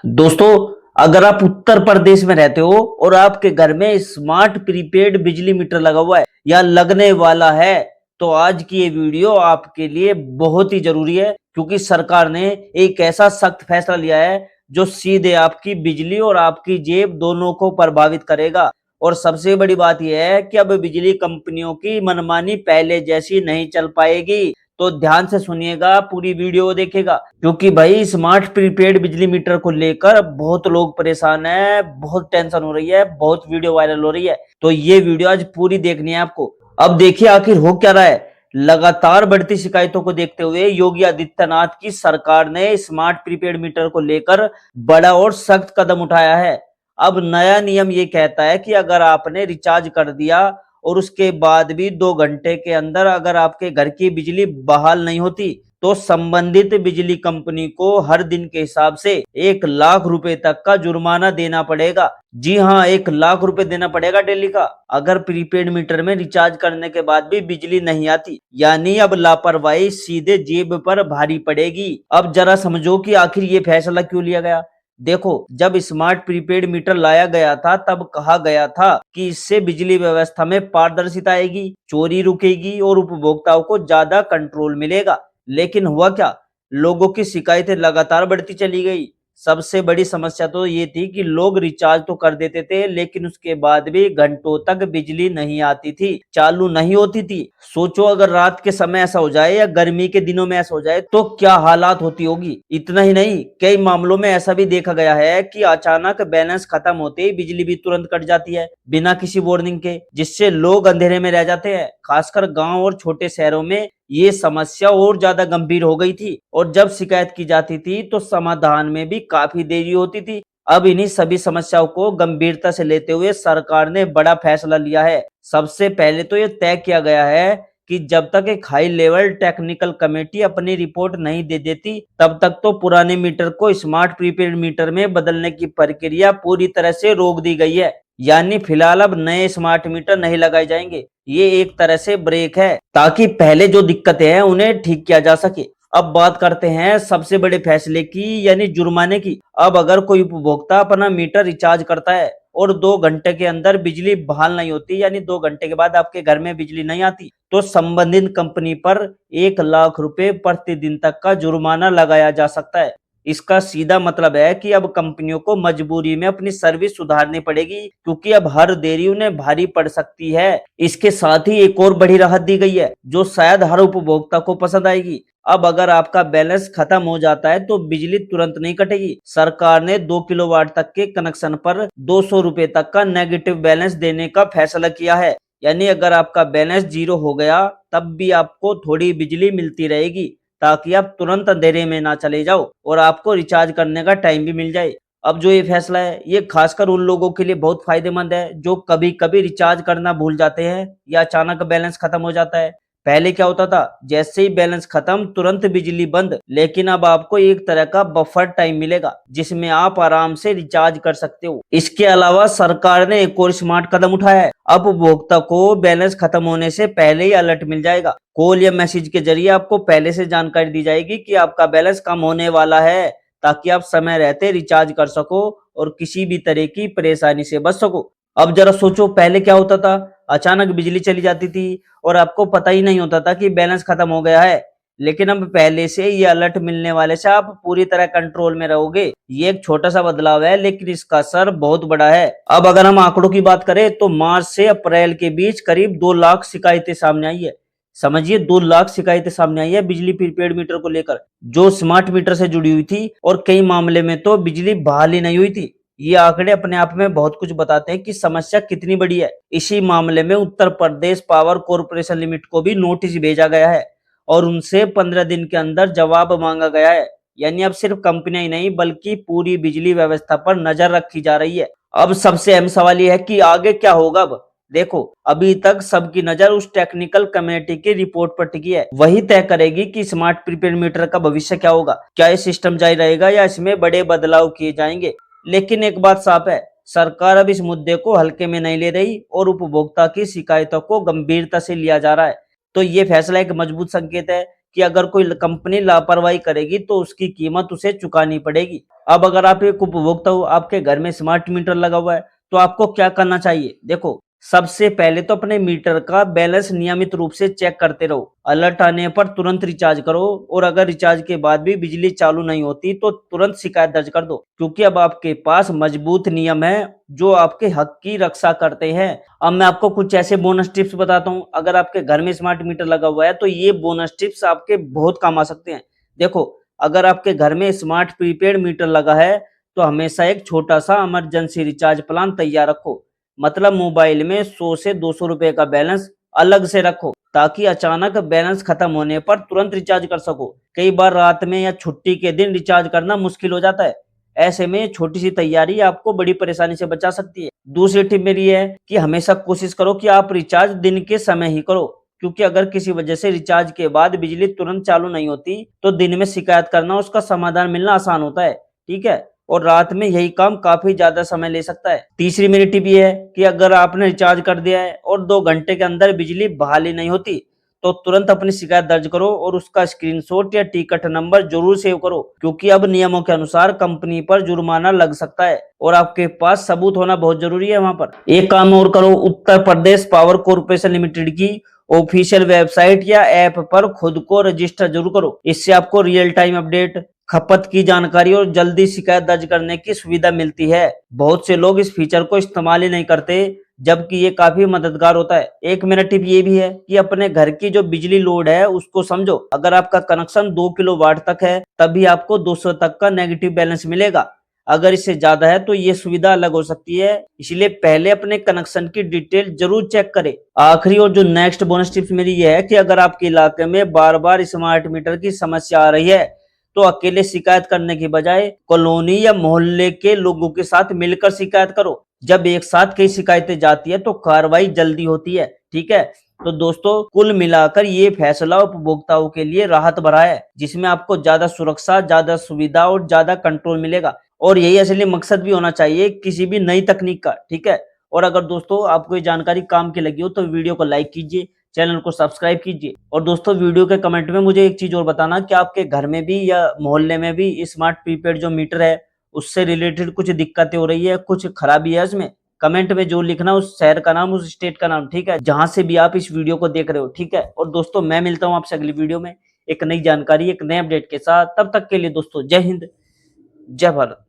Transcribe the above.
दोस्तों, अगर आप उत्तर प्रदेश में रहते हो और आपके घर में स्मार्ट प्रीपेड बिजली मीटर लगा हुआ है या लगने वाला है, तो आज की ये वीडियो आपके लिए बहुत ही जरूरी है क्योंकि सरकार ने एक ऐसा सख्त फैसला लिया है जो सीधे आपकी बिजली और आपकी जेब दोनों को प्रभावित करेगा। और सबसे बड़ी बात यह है कि अब बिजली कंपनियों की मनमानी पहले जैसी नहीं चल पाएगी। तो ध्यान से सुनिएगा, पूरी वीडियो देखेगा क्योंकि भाई स्मार्ट प्रीपेड बिजली मीटर को लेकर बहुत लोग परेशान हैं, बहुत टेंशन हो रही है, बहुत वीडियो वायरल हो रही है। तो ये वीडियो आज पूरी देखनी है आपको। अब देखिए आखिर हो क्या रहा है। लगातार बढ़ती शिकायतों को देखते हुए योगी आदित्यनाथ की सरकार ने स्मार्ट प्रीपेड मीटर को लेकर बड़ा और सख्त कदम उठाया है। अब नया नियम ये कहता है कि अगर आपने रिचार्ज कर दिया और उसके बाद भी 2 घंटे के अंदर अगर आपके घर की बिजली बहाल नहीं होती तो संबंधित बिजली कंपनी को हर दिन के हिसाब से 1 लाख रुपए तक का जुर्माना देना पड़ेगा। जी हाँ, 1 लाख रुपए देना पड़ेगा डेली का, अगर प्रीपेड मीटर में रिचार्ज करने के बाद भी बिजली नहीं आती। यानी अब लापरवाही सीधे जेब पर भारी पड़ेगी। अब जरा समझो कि आखिर ये फैसला क्यों लिया गया। देखो, जब स्मार्ट प्रीपेड मीटर लाया गया था तब कहा गया था कि इससे बिजली व्यवस्था में पारदर्शिता आएगी, चोरी रुकेगी और उपभोक्ताओं को ज्यादा कंट्रोल मिलेगा। लेकिन हुआ क्या, लोगों की शिकायतें लगातार बढ़ती चली गई। सबसे बड़ी समस्या तो ये थी कि लोग रिचार्ज तो कर देते थे लेकिन उसके बाद भी घंटों तक बिजली नहीं आती थी, चालू नहीं होती थी। सोचो अगर रात के समय ऐसा हो जाए या गर्मी के दिनों में ऐसा हो जाए तो क्या हालात होती होगी। इतना ही नहीं, कई मामलों में ऐसा भी देखा गया है कि अचानक बैलेंस खत्म होते ही बिजली भी तुरंत कट जाती है बिना किसी वार्निंग के, जिससे लोग अंधेरे में रह जाते हैं। खासकर गांव और छोटे शहरों में ये समस्या और ज्यादा गंभीर हो गई थी और जब शिकायत की जाती थी तो समाधान में भी काफी देरी होती थी। अब इन्हीं सभी समस्याओं को गंभीरता से लेते हुए सरकार ने बड़ा फैसला लिया है। सबसे पहले तो ये तय किया गया है कि जब तक एक हाई लेवल टेक्निकल कमेटी अपनी रिपोर्ट नहीं दे देती तब तक तो पुराने मीटर को स्मार्ट प्रीपेड मीटर में बदलने की प्रक्रिया पूरी तरह से रोक दी गई है। यानी फिलहाल अब नए स्मार्ट मीटर नहीं लगाए जाएंगे। ये एक तरह से ब्रेक है ताकि पहले जो दिक्कतें हैं उन्हें ठीक किया जा सके। अब बात करते हैं सबसे बड़े फैसले की, यानी जुर्माने की। अब अगर कोई उपभोक्ता अपना मीटर रिचार्ज करता है और 2 घंटे के अंदर बिजली बहाल नहीं होती, यानी 2 घंटे के बाद आपके घर में बिजली नहीं आती, तो संबंधित कंपनी पर 1 लाख रुपए प्रतिदिन तक का जुर्माना लगाया जा सकता है। इसका सीधा मतलब है कि अब कंपनियों को मजबूरी में अपनी सर्विस सुधारनी पड़ेगी क्योंकि अब हर देरी उन्हें भारी पड़ सकती है। इसके साथ ही एक और बड़ी राहत दी गई है जो शायद हर उपभोक्ता को पसंद आएगी। अब अगर आपका बैलेंस खत्म हो जाता है तो बिजली तुरंत नहीं कटेगी। सरकार ने 2 किलोवाट तक के कनेक्शन पर 200 रुपए तक का नेगेटिव बैलेंस देने का फैसला किया है। यानी अगर आपका बैलेंस 0 हो गया तब भी आपको थोड़ी बिजली मिलती रहेगी ताकि आप तुरंत अंधेरे में ना चले जाओ और आपको रिचार्ज करने का टाइम भी मिल जाए। अब जो ये फैसला है ये खासकर उन लोगों के लिए बहुत फायदेमंद है जो कभी कभी रिचार्ज करना भूल जाते हैं या अचानक बैलेंस खत्म हो जाता है। पहले क्या होता था, जैसे ही बैलेंस खत्म तुरंत बिजली बंद, लेकिन अब आपको एक तरह का बफर टाइम मिलेगा जिसमें आप आराम से रिचार्ज कर सकते हो। इसके अलावा सरकार ने एक और स्मार्ट कदम उठाया है। अब उपभोक्ता को बैलेंस खत्म होने से पहले ही अलर्ट मिल जाएगा। कॉल या मैसेज के जरिए आपको पहले से जानकारी दी जाएगी कि आपका बैलेंस कम होने वाला है ताकि आप समय रहते रिचार्ज कर सको और किसी भी तरह की परेशानी से बच सको। अब जरा सोचो पहले क्या होता था, अचानक बिजली चली जाती थी और आपको पता ही नहीं होता था कि बैलेंस खत्म हो गया है। लेकिन अब पहले से ये अलर्ट मिलने वाले से आप पूरी तरह कंट्रोल में रहोगे। ये एक छोटा सा बदलाव है लेकिन इसका असर बहुत बड़ा है। अब अगर हम आंकड़ों की बात करें तो मार्च से अप्रैल के बीच करीब 2 लाख शिकायतें सामने आई है। समझिए 2 लाख शिकायतें सामने आई है बिजली प्रीपेड मीटर को लेकर जो स्मार्ट मीटर से जुड़ी हुई थी और कई मामले में तो बिजली बहाल ही नहीं हुई थी। ये आंकड़े अपने आप में बहुत कुछ बताते हैं कि समस्या कितनी बड़ी है। इसी मामले में Uttar Pradesh power corporation limited को भी नोटिस भेजा गया है और उनसे 15 दिन के अंदर जवाब मांगा गया है। यानी अब सिर्फ कंपनियां ही नहीं बल्कि पूरी बिजली व्यवस्था पर नजर रखी जा रही है। अब सबसे अहम सवाल यह है कि आगे क्या होगा। अब देखो, अभी तक सबकी नजर उस टेक्निकल कमेटी की रिपोर्ट पर टिकी है। वही तय करेगी कि स्मार्ट प्रीपेड मीटर का भविष्य क्या होगा। क्या ये सिस्टम जारी रहेगा या इसमें बड़े बदलाव किए जाएंगे। लेकिन एक बात साफ है, सरकार अब इस मुद्दे को हल्के में नहीं ले रही और उपभोक्ता की शिकायतों को गंभीरता से लिया जा रहा है। तो ये फैसला एक मजबूत संकेत है कि अगर कोई कंपनी लापरवाही करेगी तो उसकी कीमत उसे चुकानी पड़ेगी। अब अगर आप एक उपभोक्ता हो, आपके घर में स्मार्ट मीटर लगा हुआ है, तो आपको क्या करना चाहिए? देखो, सबसे पहले तो अपने मीटर का बैलेंस नियमित रूप से चेक करते रहो। अलर्ट आने पर तुरंत रिचार्ज करो, और अगर रिचार्ज के बाद भी बिजली चालू नहीं होती तो तुरंत शिकायत दर्ज कर दो, क्योंकि अब आपके पास मजबूत नियम है जो आपके हक की रक्षा करते हैं। अब मैं आपको कुछ ऐसे बोनस टिप्स बताता हूँ। अगर आपके घर में स्मार्ट मीटर लगा हुआ है तो ये बोनस टिप्स आपके बहुत काम आ सकते हैं। देखो, अगर आपके घर में स्मार्ट प्रीपेड मीटर लगा है तो हमेशा एक छोटा सा इमरजेंसी रिचार्ज प्लान तैयार रखो। मतलब मोबाइल में 100 से 200 रुपए का बैलेंस अलग से रखो, ताकि अचानक बैलेंस खत्म होने पर तुरंत रिचार्ज कर सको। कई बार रात में या छुट्टी के दिन रिचार्ज करना मुश्किल हो जाता है। ऐसे में छोटी सी तैयारी आपको बड़ी परेशानी से बचा सकती है। दूसरी टिप मेरी है कि हमेशा कोशिश करो कि आप रिचार्ज दिन के समय ही करो, क्योंकि अगर किसी वजह से रिचार्ज के बाद बिजली तुरंत चालू नहीं होती तो दिन में शिकायत करना, उसका समाधान मिलना आसान होता है। ठीक है, और रात में यही काम काफी ज्यादा समय ले सकता है। तीसरी मेरी टिप ये है कि अगर आपने रिचार्ज कर दिया है और 2 घंटे के अंदर बिजली बहाली नहीं होती तो तुरंत अपनी शिकायत दर्ज करो और उसका स्क्रीनशॉट या टिकट नंबर जरूर सेव करो, क्योंकि अब नियमों के अनुसार कंपनी पर जुर्माना लग सकता है और आपके पास सबूत होना बहुत जरूरी है वहां पर। एक काम और करो, Uttar Pradesh power corporation limited की ऑफिशियल वेबसाइट या ऐप पर खुद को रजिस्टर जरूर करो। इससे आपको रियल टाइम अपडेट, खपत की जानकारी और जल्दी शिकायत दर्ज करने की सुविधा मिलती है। बहुत से लोग इस फीचर को इस्तेमाल ही नहीं करते, जबकि ये काफी मददगार होता है। एक मेरा टिप ये भी है कि अपने घर की जो बिजली लोड है उसको समझो। अगर आपका कनेक्शन 2 किलोवाट तक है तभी आपको 200 तक का नेगेटिव बैलेंस मिलेगा। अगर इससे ज्यादा है तो ये सुविधा अलग हो सकती है, इसलिए पहले अपने कनेक्शन की डिटेल जरूर चेक करें। आखिरी और जो नेक्स्ट बोनस टिप्स मेरी ये है कि अगर आपके इलाके में बार बार स्मार्ट मीटर की समस्या आ रही है तो अकेले शिकायत करने की बजाय कॉलोनी या मोहल्ले के लोगों के साथ मिलकर शिकायत करो। जब एक साथ कई शिकायतें जाती है तो कार्रवाई जल्दी होती है। ठीक है, तो दोस्तों कुल मिलाकर ये फैसला उपभोक्ताओं के लिए राहत भरा है, जिसमें आपको ज्यादा सुरक्षा, ज्यादा सुविधा और ज्यादा कंट्रोल मिलेगा। और यही असली मकसद भी होना चाहिए किसी भी नई तकनीक का। ठीक है, और अगर दोस्तों आपको ये जानकारी काम की लगी हो तो वीडियो को लाइक कीजिए, चैनल को सब्सक्राइब कीजिए। और दोस्तों वीडियो के कमेंट में मुझे एक चीज और बताना कि आपके घर में भी या मोहल्ले में भी स्मार्ट प्रीपेड जो मीटर है उससे रिलेटेड कुछ दिक्कतें हो रही है, कुछ खराबी है उसमें। कमेंट में जो लिखना उस शहर का नाम, उस स्टेट का नाम, ठीक है, जहां से भी आप इस वीडियो को देख रहे हो। ठीक है, और दोस्तों मैं मिलता हूं आपसे अगली वीडियो में एक नई जानकारी, एक नए अपडेट के साथ। तब तक के लिए दोस्तों जय हिंद, जय भारत।